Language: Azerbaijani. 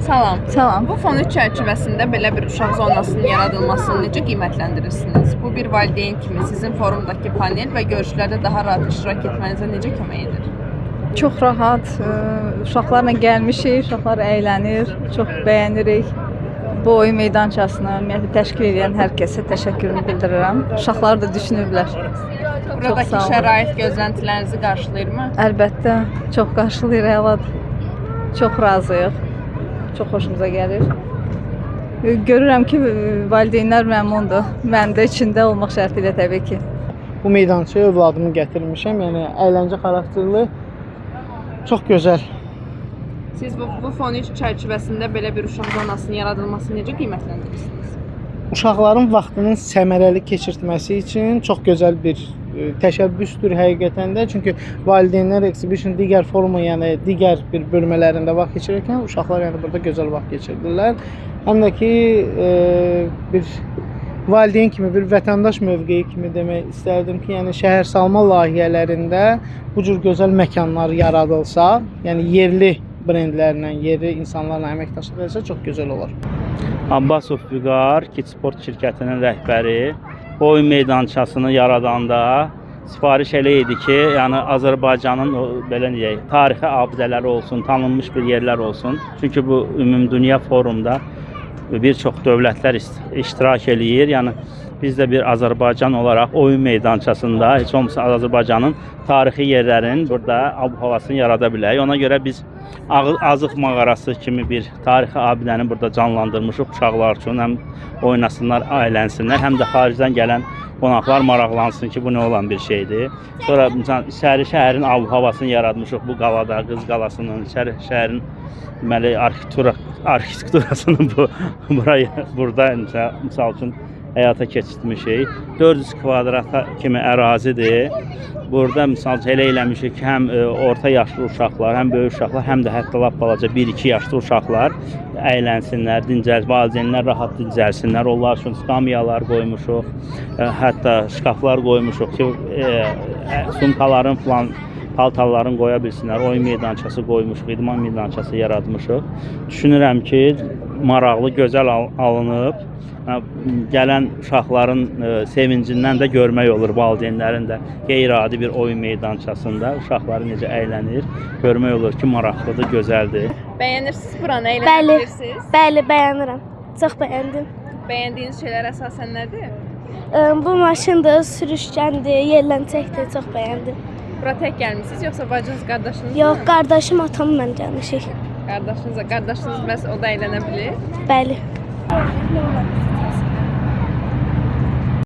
Salam. Salam. Bu fon 3 çərçivəsində belə bir uşaq zonasının yaradılmasını necə qiymətləndirirsiniz? Bu bir valideyn kimi sizin forumdakı panel və görüşlərdə daha rahat iştirak etmənizə necə kömək edir? Çox rahat, uşaqlarla gəlmişik, uşaqlar əylənir, çox bəyənirik. Bu oyun meydançasını ümumiyyətlə təşkil edən hər kəsə təşəkkürümü bildirirəm. Uşaqlar da düşünüblər. Buradakı şərait gözləntilərinizi qarşılayırmı? Əlbəttə, çox qarşılayır, əladır. Çox razıyıq. Çox xoşumuza gəlir. Görürəm ki, valideynlər məmnundur. Mən də içində olmaq şərti ilə təbii ki. Bu meydançaya övladımı gətirmişəm. Yəni əyləncə xarakterli, çox gözəl. Siz bu fon 3 çərçivəsində belə bir uşaq zonasının yaradılmasını necə qiymətləndirirsiniz? Uşaqların vaxtının səmərəli keçirtməsi üçün çox gözəl bir təşəbbüsdür həqiqətən də. Çünki valideynlər Exhibition digər forumu, yəni digər bir bölmələrində vaxt keçirirkən uşaqlar yəni burada gözəl vaxt keçirdirlər. Həm də ki bir valideyn kimi, bir vətəndaş mövqeyi kimi demək istərdim ki, yəni şəhərsalma layihələrində bu cür gözəl məkanlar yaradılsa, yəni yerli brendlərlə, yerli insanlarla əməkdaşlıq etsə çox gözəl olar. Abbasov Vüqar, Kit Sport şirkətinin rəhbəri oyun meydançasını yaradanda sifariş elə idi ki, yəni Azərbaycanın belə deyək, tarixi abidələri olsun, tanınmış bir yerlər olsun. Çünki bu ümumdünya forumda bir çox dövlətlər iştirak eləyir. Yəni biz də bir Azərbaycan olaraq oyun meydançasında heç olmasa Azərbaycanın tarixi yerlərin burada ab-havasını yarada bilərik. Ona görə biz Azıq mağarası kimi bir tarixi abidəni burada canlandırmışıq uşaqlar üçün. Həm oynasınlar, əylənsinlər, həm də xaricdən gələn qonaqlar maraqlansın ki, bu nə olan bir şeydir. Sonra içəri şəhərin ab-havasını yaratmışıq bu qalada, Qız qalasının, içəri şəhərin deməli arxitekturasını burada misal üçün həyata keçirtmişik. 400 kvadrata kimi ərazidir. Burada misal elə eləmişik ki, həm orta yaşlı uşaqlar, həm böyük uşaqlar, həm də hətta lap balaca 1-2 yaşlı uşaqlar əylənsinlər, valideynlər rahat dincəlsinlər. Onlar üçün skamyalar qoymuşuq, hətta şkaflar qoymuşuq ki, sumkaların falan paltarların qoya bilsinlər. Oyun meydançası qoymuşuq, idman meydançası yaratmışıq. Düşünürəm ki, maraqlı, gözəl alınıb. Gələn uşaqların sevincindən də görmək olur, valideynlərin də qeyri-adi bir oyun meydançasında uşaqları necə əylənir, görmək olur ki, maraqlıdır, gözəldir. Bəyənirsiniz buranı, əylənirirsiniz? Bəli, bəyənirəm. Çox bəyəndim. Bəyəndiyiniz şeylər əsasən nədir? Bu maşındır, sürüşkəndir, yerlənçəkdir, çox bəyəndim. Bura tək gəlmisiniz, yoxsa bacınız, qardaşınız? Yox, qardaşım, atam, mən gəlmişik. Qardaşınız bəs o da əylənə bilir? Bəli.